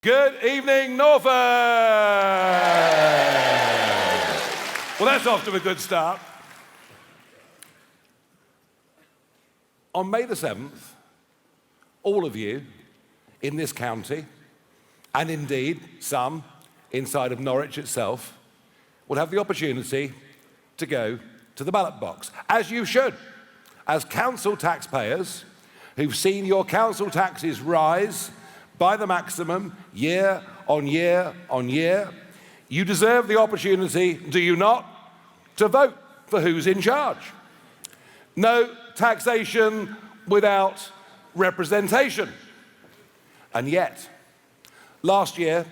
Good evening, Norfolk! Well, that's off to a good start. On May the 7th, all of you in this county, and indeed some inside of Norwich itself, will have the opportunity to go to the ballot box, as you should, as council taxpayers who've seen your council taxes rise by the maximum year on year on year. You deserve the opportunity, do you not, to vote for who's in charge. No taxation without representation. And yet, last year,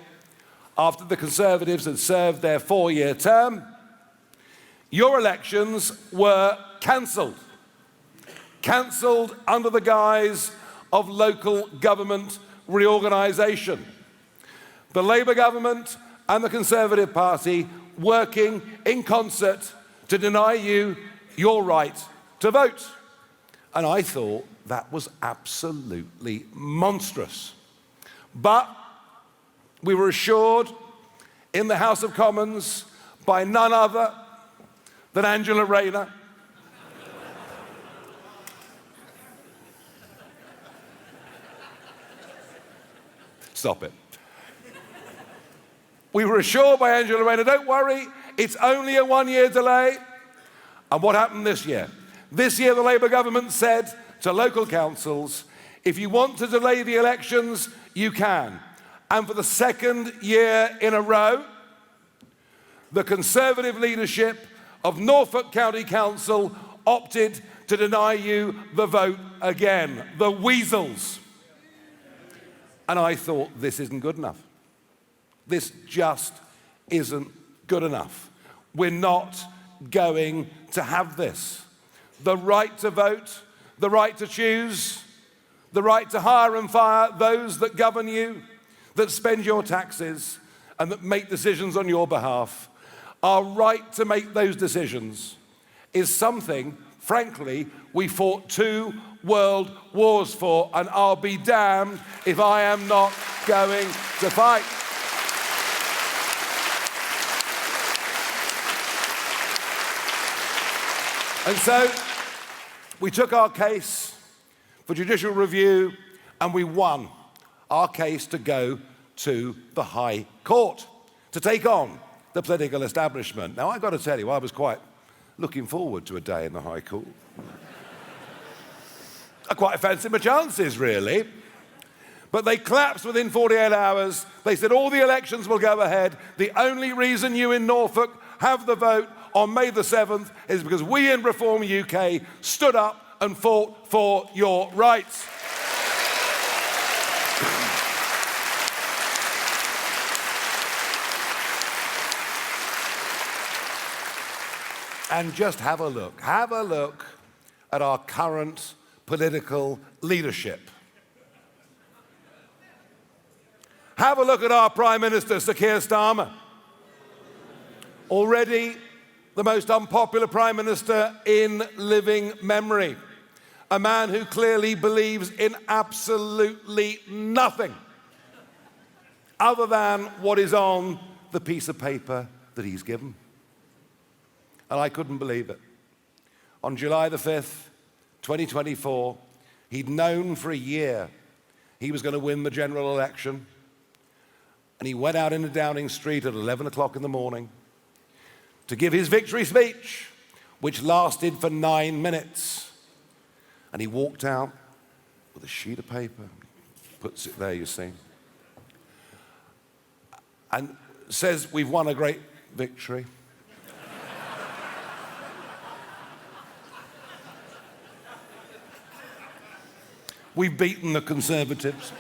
after the Conservatives had served their 4-year term, your elections were cancelled. Cancelled under the guise of local government reorganisation. The Labour government and the Conservative Party working in concert to deny you your right to vote. And I thought that was absolutely monstrous. But we were assured in the House of Commons by none other than Angela Rayner, stop it. We were assured by Angela Rayner, don't worry, it's only a 1-year delay. And what happened this year? This year the Labour government said to local councils, if you want to delay the elections, you can. And for the 2nd year in a row, the Conservative leadership of Norfolk County Council opted to deny you the vote again. The weasels. And I thought, this isn't good enough. This just isn't good enough. We're not going to have this. The right to vote, the right to choose, the right to hire and fire those that govern you, that spend your taxes, and that make decisions on your behalf. Our right to make those decisions is something, frankly, we fought 2 world wars for, and I'll be damned if I am not going to fight. And so we took our case for judicial review and we won our case to go to the High Court to take on the political establishment. Now, I've got to tell you, I was quite looking forward to a day in the High Court. I quite fancied my chances, really. But they collapsed within 48 hours. They said all the elections will go ahead. The only reason you in Norfolk have the vote on May the 7th is because we in Reform UK stood up and fought for your rights. And just have a look at our current political leadership. Have a look at our Prime Minister, Sir Keir Starmer. Already the most unpopular Prime Minister in living memory. A man who clearly believes in absolutely nothing other than what is on the piece of paper that he's given. And I couldn't believe it. On July the 5th, 2024, he'd known for a year he was going to win the general election. And he went out into Downing Street at 11 o'clock in the morning to give his victory speech, which lasted for 9 minutes. And he walked out with a sheet of paper, puts it there, you see, and says, we've won a great victory. We've beaten the Conservatives.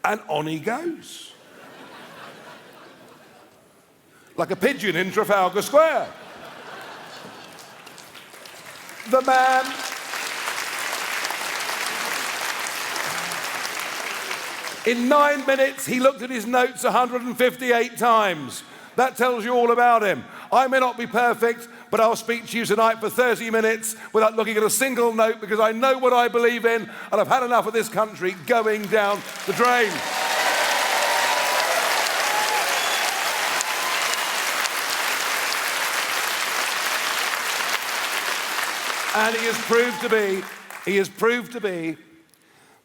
And on he goes. Like a pigeon in Trafalgar Square. The man in 9 minutes, he looked at his notes 158 times. That tells you all about him. I may not be perfect, but I'll speak to you tonight for 30 minutes without looking at a single note, because I know what I believe in, and I've had enough of this country going down the drain. And he has proved to be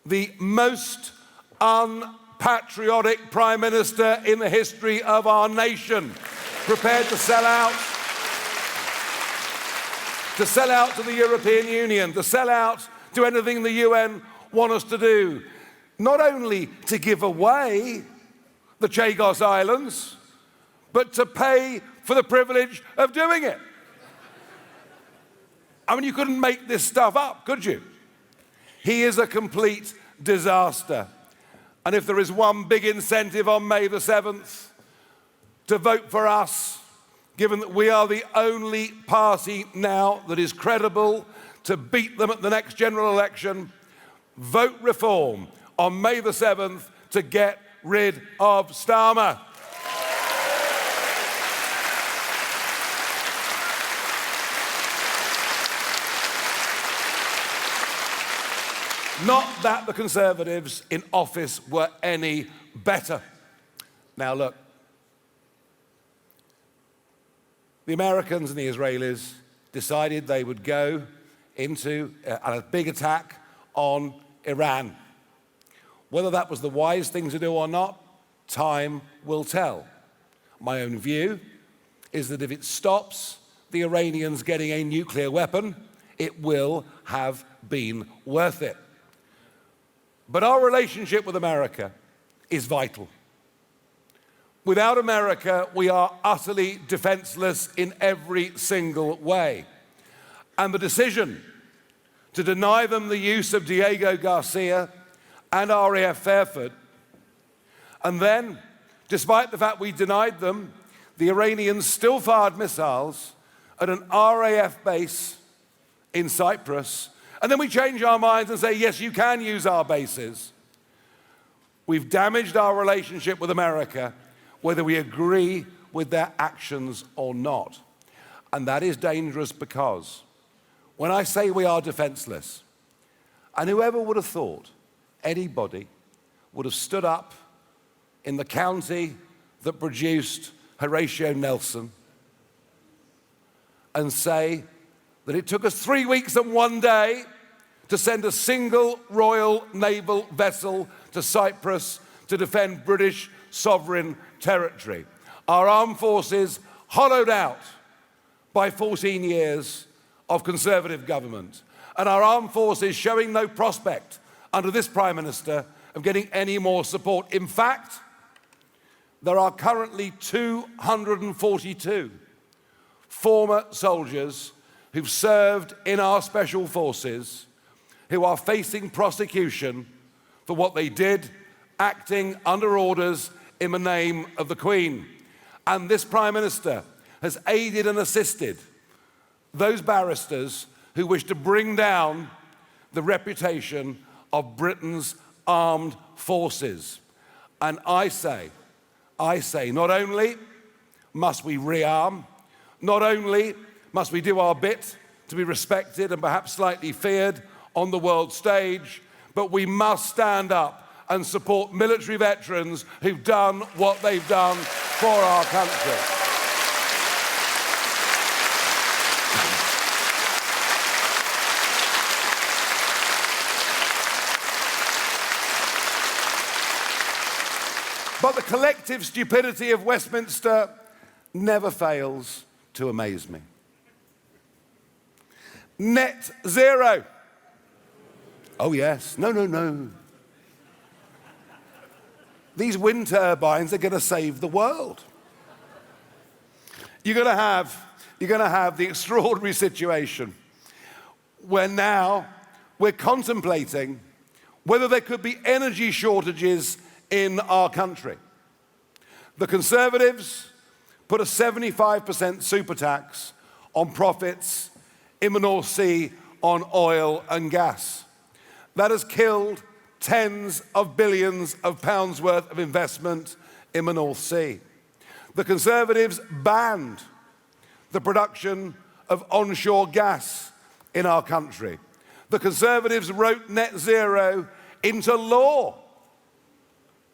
the most unpatriotic Prime Minister in the history of our nation, prepared to sell out to the European Union, to sell out to anything the UN want us to do, not only to give away the Chagos Islands, but to pay for the privilege of doing it. I mean, you couldn't make this stuff up, could you? He is a complete disaster. And if there is one big incentive on May the 7th to vote for us, given that we are the only party now that is credible to beat them at the next general election, vote reform on May the 7th to get rid of Starmer. Not that the Conservatives in office were any better. Now look, the Americans and the Israelis decided they would go into a big attack on Iran. Whether that was the wise thing to do or not, time will tell. My own view is that if it stops the Iranians getting a nuclear weapon, it will have been worth it. But our relationship with America is vital. Without America, we are utterly defenseless in every single way. And the decision to deny them the use of Diego Garcia and RAF Fairford, and then, despite the fact we denied them, the Iranians still fired missiles at an RAF base in Cyprus, and then we change our minds and say, yes, you can use our bases. We've damaged our relationship with America, whether we agree with their actions or not. And that is dangerous, because when I say we are defenseless, and whoever would have thought anybody would have stood up in the county that produced Horatio Nelson and say that it took us 3 weeks and 1 day to send a single Royal Naval vessel to Cyprus to defend British sovereign territory. Our armed forces hollowed out by 14 years of Conservative government, and our armed forces showing no prospect under this Prime Minister of getting any more support. In fact, there are currently 242 former soldiers who've served in our special forces who are facing prosecution for what they did, acting under orders in the name of the Queen. And this Prime Minister has aided and assisted those barristers who wish to bring down the reputation of Britain's armed forces. And I say, not only must we rearm, not only must we do our bit to be respected and perhaps slightly feared on the world stage, but we must stand up and support military veterans who've done what they've done for our country. But the collective stupidity of Westminster never fails to amaze me. Net zero. Oh yes, no. These wind turbines are going to save the world. You're going to have the extraordinary situation where now we're contemplating whether there could be energy shortages in our country. The Conservatives put a 75% super tax on profits in the North Sea on oil and gas. That has killed tens of billions of pounds worth of investment in the North Sea. The Conservatives banned the production of onshore gas in our country. The Conservatives wrote net zero into law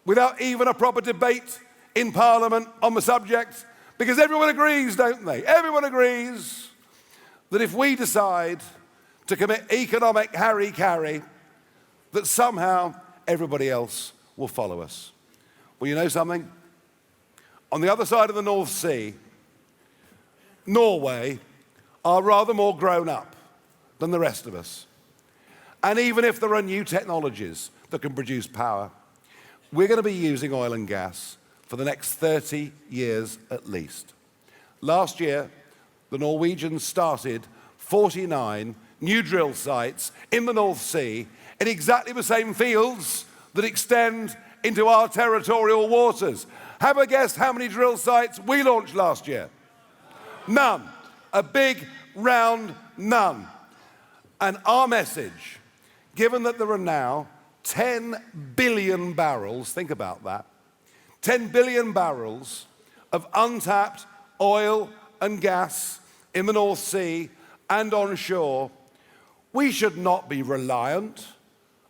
without even a proper debate in Parliament on the subject, because everyone agrees, don't they? Everyone agrees that if we decide to commit economic harry-carry, that somehow everybody else will follow us. Well, you know something? On the other side of the North Sea, Norway are rather more grown up than the rest of us. And even if there are new technologies that can produce power, we're going to be using oil and gas for the next 30 years at least. Last year, the Norwegians started 49 new drill sites in the North Sea in exactly the same fields that extend into our territorial waters. Have a guess how many drill sites we launched last year? None. A big, round none. And our message, given that there are now 10 billion barrels, think about that, 10 billion barrels of untapped oil and gas in the North Sea and onshore, we should not be reliant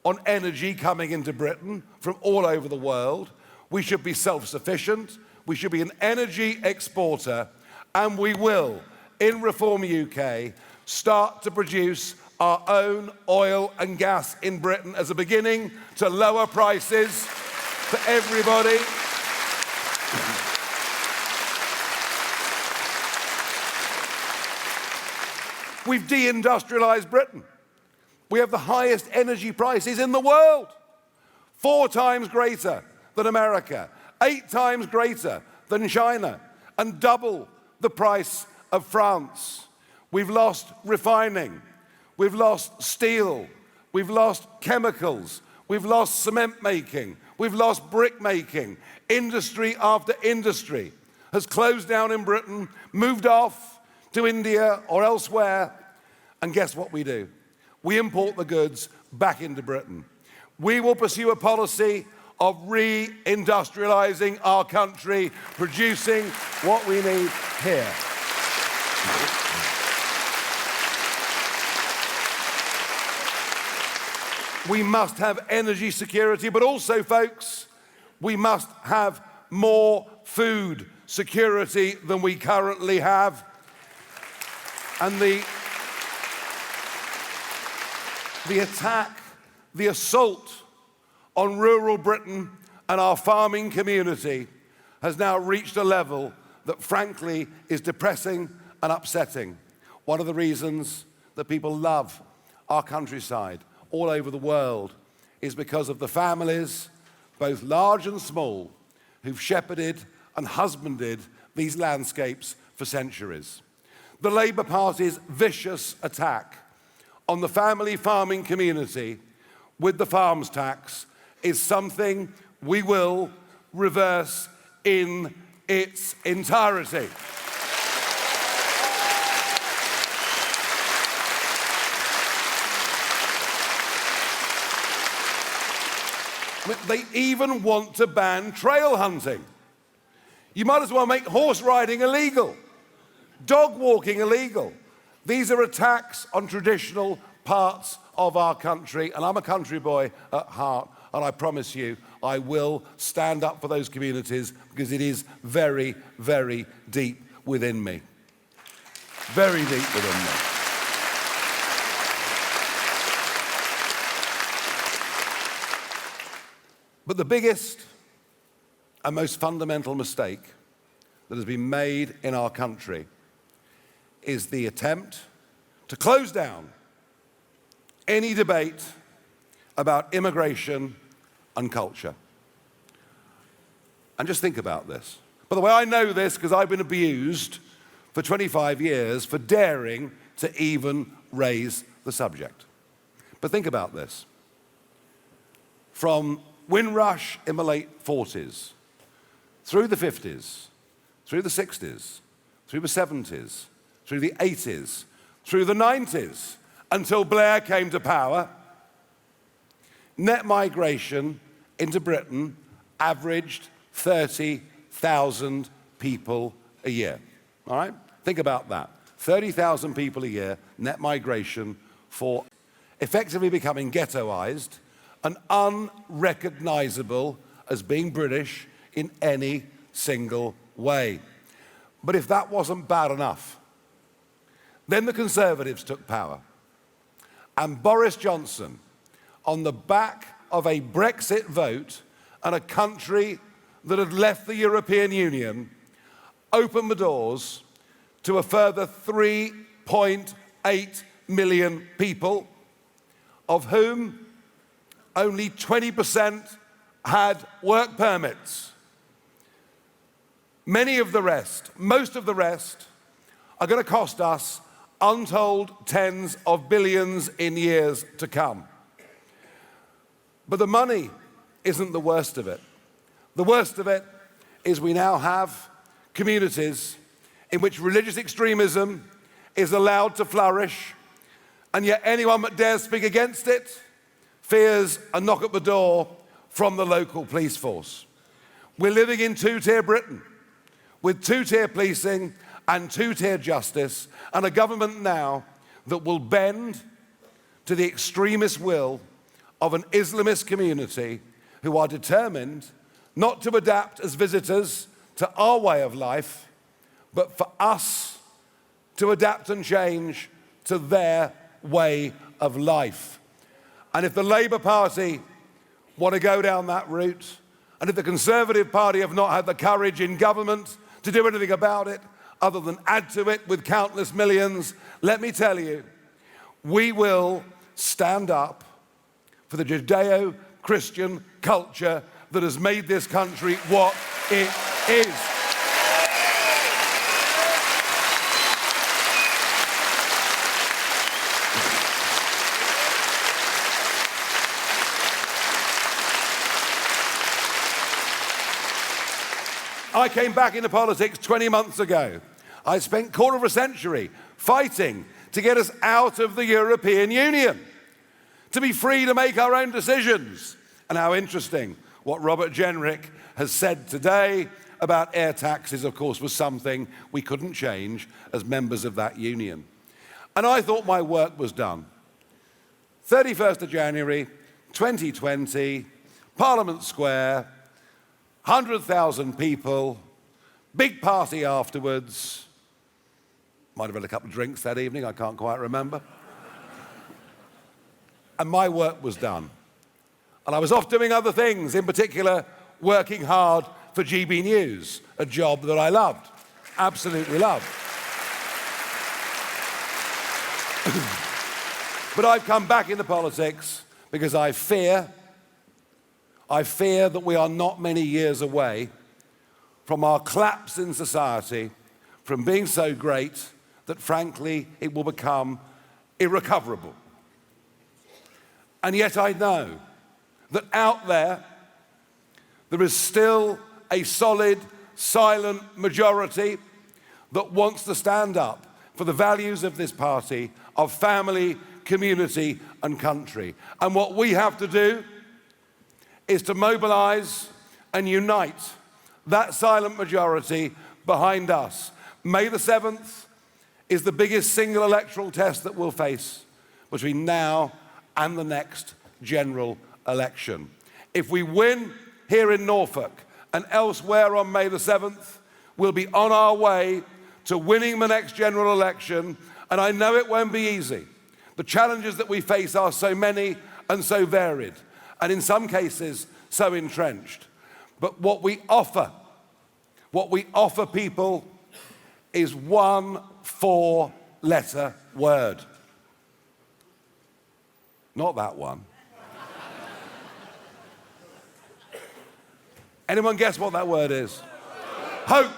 on energy coming into Britain from all over the world. We should be self-sufficient. We should be an energy exporter, and we will, in Reform UK, start to produce our own oil and gas in Britain as a beginning to lower prices for everybody. We've deindustrialized Britain. We have the highest energy prices in the world, 4 times greater than America, 8 times greater than China, and double the price of France. We've lost refining. We've lost steel, we've lost chemicals, we've lost cement making, we've lost brick making. Industry after industry has closed down in Britain, moved off to India or elsewhere, and guess what we do? We import the goods back into Britain. We will pursue a policy of reindustrializing our country, producing what we need here. We must have energy security, but also, folks, we must have more food security than we currently have. And the attack, the assault on rural Britain and our farming community has now reached a level that, frankly, is depressing and upsetting. One of the reasons that people love our countryside all over the world is because of the families, both large and small, who've shepherded and husbanded these landscapes for centuries. The Labour Party's vicious attack on the family farming community with the farms tax is something we will reverse in its entirety. They even want to ban trail hunting. You might as well make horse riding illegal, dog walking illegal. These are attacks on traditional parts of our country, and I'm a country boy at heart, and I promise you, I will stand up for those communities because it is very, very deep within me. Very deep within me. But the biggest and most fundamental mistake that has been made in our country is the attempt to close down any debate about immigration and culture. And just think about this. By the way, I know this because I've been abused for 25 years for daring to even raise the subject. But think about this. From Windrush in the late 40s, through the 50s, through the 60s, through the 70s, through the 80s, through the 90s, until Blair came to power, net migration into Britain averaged 30,000 people a year. All right? Think about that. 30,000 people a year, net migration, for effectively becoming ghettoized and unrecognizable as being British in any single way. But if that wasn't bad enough, then the Conservatives took power. And Boris Johnson, on the back of a Brexit vote and a country that had left the European Union, opened the doors to a further 3.8 million people, of whom only 20% had work permits. Many of the rest, most of the rest, are going to cost us untold tens of billions in years to come. But the money isn't the worst of it. The worst of it is we now have communities in which religious extremism is allowed to flourish, and yet anyone that dares speak against it fears a knock at the door from the local police force. We're living in two-tier Britain, with two-tier policing and two-tier justice, and a government now that will bend to the extremist will of an Islamist community who are determined not to adapt as visitors to our way of life, but for us to adapt and change to their way of life. And if the Labour Party want to go down that route, and if the Conservative Party have not had the courage in government to do anything about it, other than add to it with countless millions, let me tell you, we will stand up for the Judeo-Christian culture that has made this country what it is. I came back into politics 20 months ago. I spent a quarter of a century fighting to get us out of the European Union, to be free to make our own decisions. And how interesting what Robert Jenrick has said today about air taxes, of course, was something we couldn't change as members of that union. And I thought my work was done. 31st of January, 2020, Parliament Square, 100,000 people, big party afterwards. Might have had a couple of drinks that evening, I can't quite remember. And my work was done. And I was off doing other things, in particular, working hard for GB News, a job that I loved, absolutely loved. But I've come back into politics because I fear that we are not many years away from our collapse in society, from being so great that, frankly, it will become irrecoverable. And yet I know that out there is still a solid, silent majority that wants to stand up for the values of this party, of family, community, and country. And what we have to do is to mobilize and unite that silent majority behind us. May the 7th is the biggest single electoral test that we'll face between now and the next general election. If we win here in Norfolk and elsewhere on May the 7th, we'll be on our way to winning the next general election, and I know it won't be easy. The challenges that we face are so many and so varied, and in some cases, so entrenched. But what we offer people is one 4-letter word. Not that one. Anyone guess what that word is? Hope,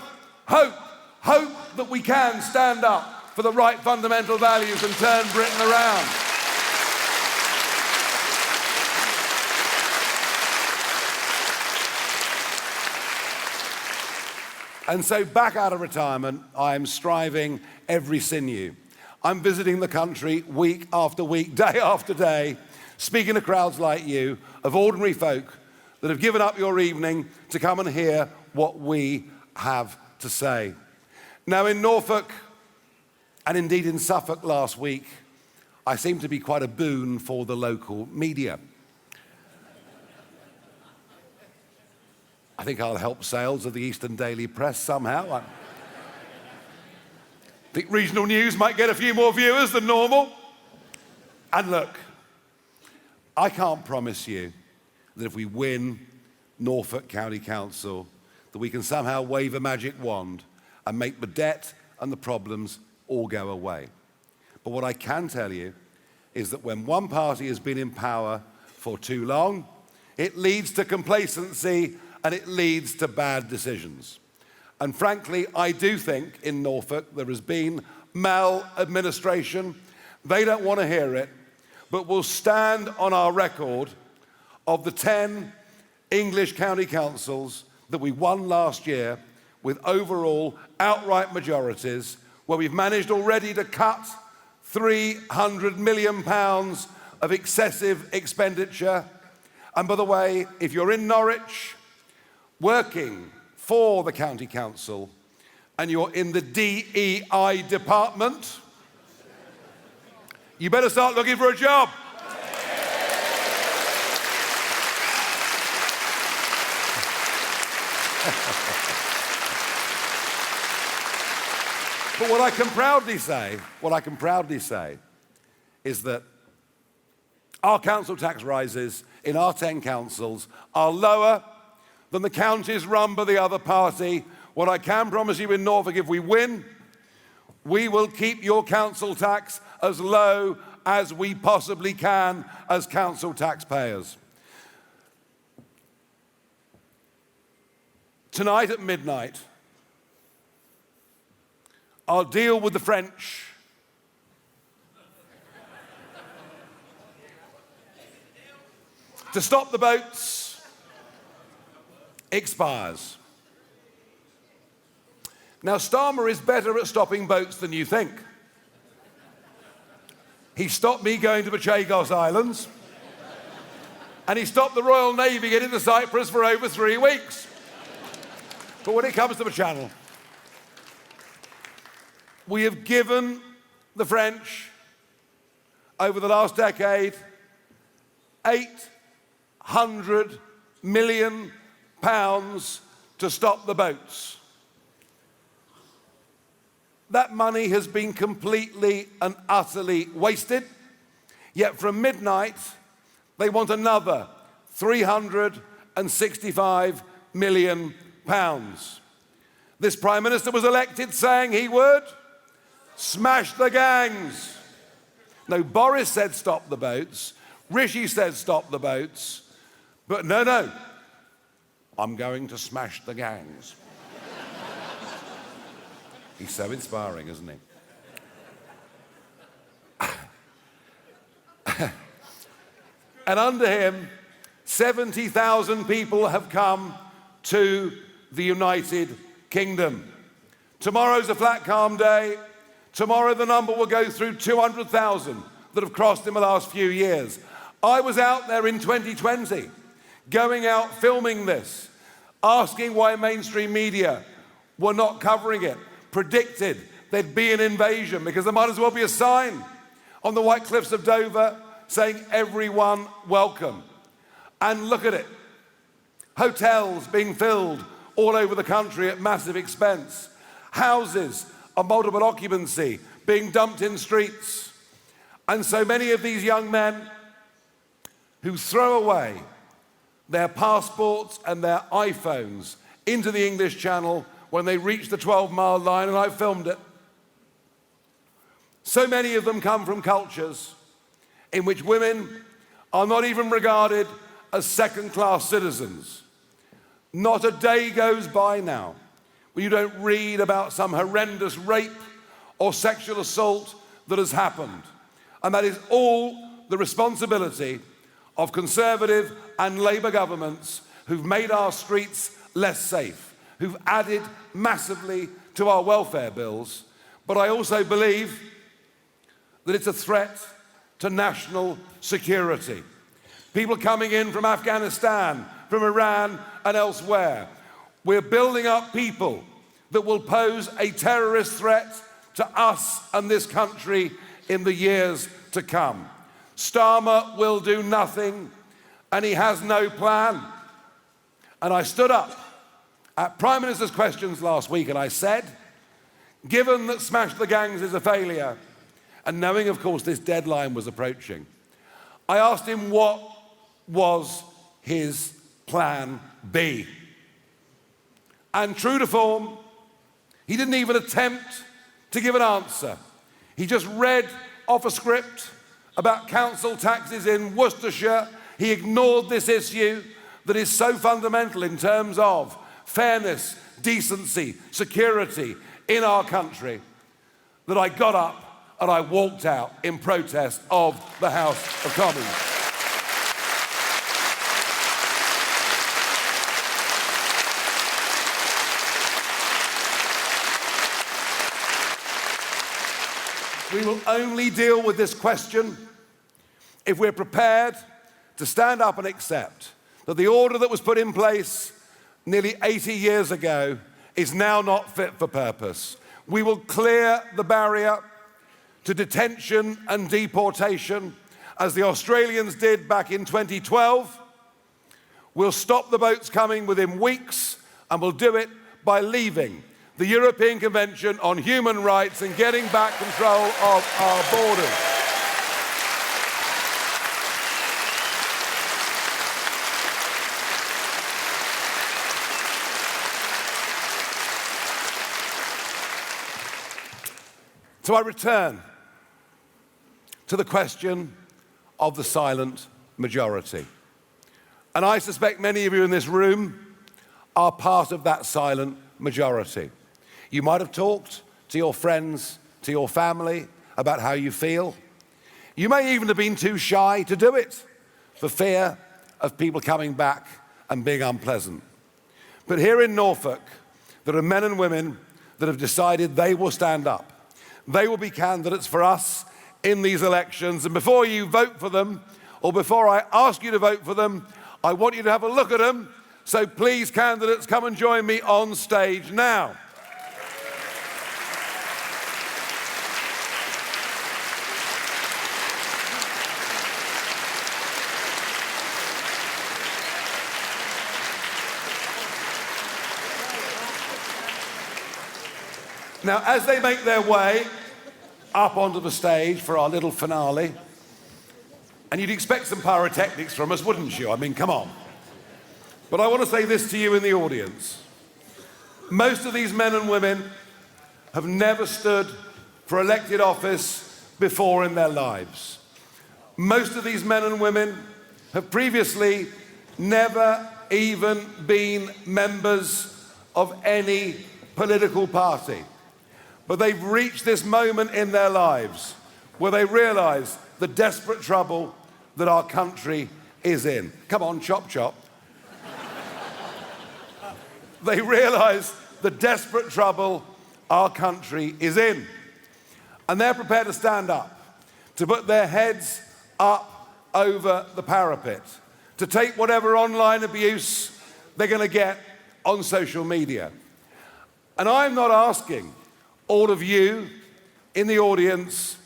hope, hope that we can stand up for the right fundamental values and turn Britain around. And so back out of retirement, I am striving every sinew. I'm visiting the country week after week, day after day, speaking to crowds like you, of ordinary folk that have given up your evening to come and hear what we have to say. Now in Norfolk And indeed, in Suffolk last week, I seemed to be quite a boon for the local media. I think I'll help sales of the Eastern Daily Press somehow. I think regional news might get a few more viewers than normal. And look, I can't promise you that if we win Norfolk County Council, that we can somehow wave a magic wand and make the debt and the problems all go away. But what I can tell you is that when one party has been in power for too long, it leads to complacency and it leads to bad decisions. And frankly, I do think in Norfolk there has been maladministration. They don't want to hear it, but we'll stand on our record of the 10 English county councils that we won last year with overall outright majorities, where we've managed already to cut £300 million of excessive expenditure. And by the way, if you're in Norwich working for the county council and you're in the DEI department, you better start looking for a job. But what I can proudly say is that our council tax rises in our 10 councils are lower than the counties run by the other party. What I can promise you in Norfolk, if we win, we will keep your council tax as low as we possibly can as council taxpayers. Tonight at midnight, I'll deal with the French to stop the boats expires. Now, Starmer is better at stopping boats than you think. He stopped me going to the Chagos Islands, and he stopped the Royal Navy getting to Cyprus for over 3 weeks. But when it comes to the Channel, we have given the French, over the last decade, £800 million to stop the boats. That money has been completely and utterly wasted, yet from midnight, they want another £365 million. This Prime Minister was elected saying he would smash the gangs. No, Boris said stop the boats, Rishi said stop the boats, but no, I'm going to smash the gangs. He's so inspiring, isn't he? And under him, 70,000 people have come to the United Kingdom. Tomorrow's a flat, calm day. Tomorrow the number will go through 200,000 that have crossed in the last few years. I was out there in 2020, going out filming this, asking why mainstream media were not covering it, predicted there'd be an invasion because there might as well be a sign on the White Cliffs of Dover saying everyone welcome. And look at it. Hotels being filled all over the country at massive expense. Houses of multiple occupancy being dumped in streets. And so many of these young men who throw away their passports and their iPhones into the English Channel when they reach the 12-mile line, and I filmed it. So many of them come from cultures in which women are not even regarded as second-class citizens. Not a day goes by now where you don't read about some horrendous rape or sexual assault that has happened. And that is all the responsibility of Conservative and Labour governments who've made our streets less safe, who've added massively to our welfare bills. But I also believe that it's a threat to national security. People coming in from Afghanistan, from Iran and elsewhere. We're building up people that will pose a terrorist threat to us and this country in the years to come. Starmer will do nothing, and he has no plan. And I stood up at Prime Minister's questions last week and I said, given that Smash the Gangs is a failure, and knowing, of course, this deadline was approaching, I asked him what was his plan B. And true to form, he didn't even attempt to give an answer. He just read off a script about council taxes in Worcestershire. He ignored this issue that is so fundamental in terms of fairness, decency, security in our country, that I got up and I walked out in protest of the House of Commons. We will only deal with this question if we're prepared to stand up and accept that the order that was put in place nearly 80 years ago is now not fit for purpose. We will clear the barrier to detention and deportation, as the Australians did back in 2012. We'll stop the boats coming within weeks, and we'll do it by leaving the European Convention on Human Rights and getting back control of our borders. So I return to the question of the silent majority. And I suspect many of you in this room are part of that silent majority. You might have talked to your friends, to your family, about how you feel. You may even have been too shy to do it for fear of people coming back and being unpleasant. But here in Norfolk, there are men and women that have decided they will stand up. They will be candidates for us in these elections. And before you vote for them, or before I ask you to vote for them, I want you to have a look at them. So please, candidates, come and join me on stage now. Now, as they make their way up onto the stage for our little finale, and you'd expect some pyrotechnics from us, wouldn't you? I mean, come on. But I want to say this to you in the audience. Most of these men and women have never stood for elected office before in their lives. Most of these men and women have previously never even been members of any political party. But they've reached this moment in their lives where they realize the desperate trouble that our country is in. Come on, chop, chop. They realize the desperate trouble our country is in. And they're prepared to stand up, to put their heads up over the parapet, to take whatever online abuse they're going to get on social media. And I'm not asking all of you in the audience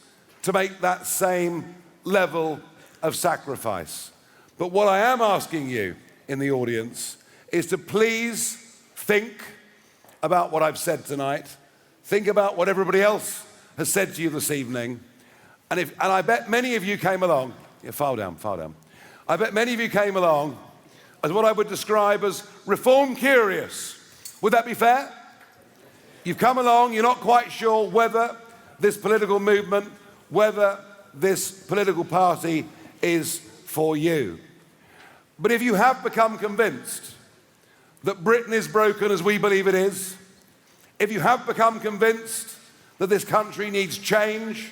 to make that same level of sacrifice. But what I am asking you in the audience is to please think about what I've said tonight. Think about what everybody else has said to you this evening. And I bet many of you came along, file down. I bet many of you came along as what I would describe as reform curious. Would that be fair? You've come along, you're not quite sure whether this political movement, whether this political party is for you. But if you have become convinced that Britain is broken as we believe it is, if you have become convinced that this country needs change,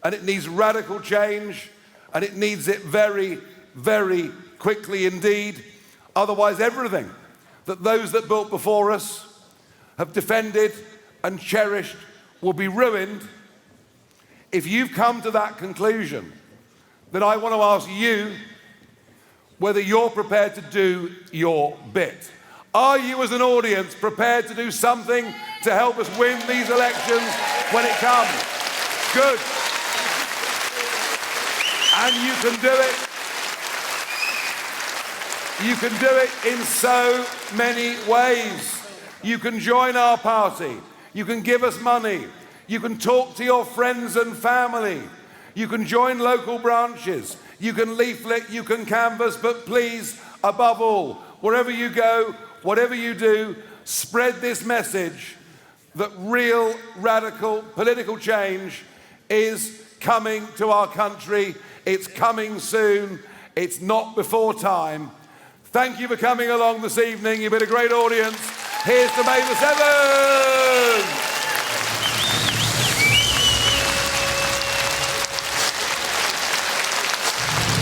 and it needs radical change, and it needs it very, very quickly indeed, otherwise everything that those that built before us have defended and cherished will be ruined. If you've come to that conclusion, then I want to ask you whether you're prepared to do your bit. Are you as an audience prepared to do something to help us win these elections when it comes? Good. And you can do it. You can do it in so many ways. You can join our party. You can give us money. You can talk to your friends and family. You can join local branches. You can leaflet, you can canvass, but please, above all, wherever you go, whatever you do, spread this message that real radical political change is coming to our country. It's coming soon. It's not before time. Thank you for coming along this evening. You've been a great audience. Here's to May the 7th.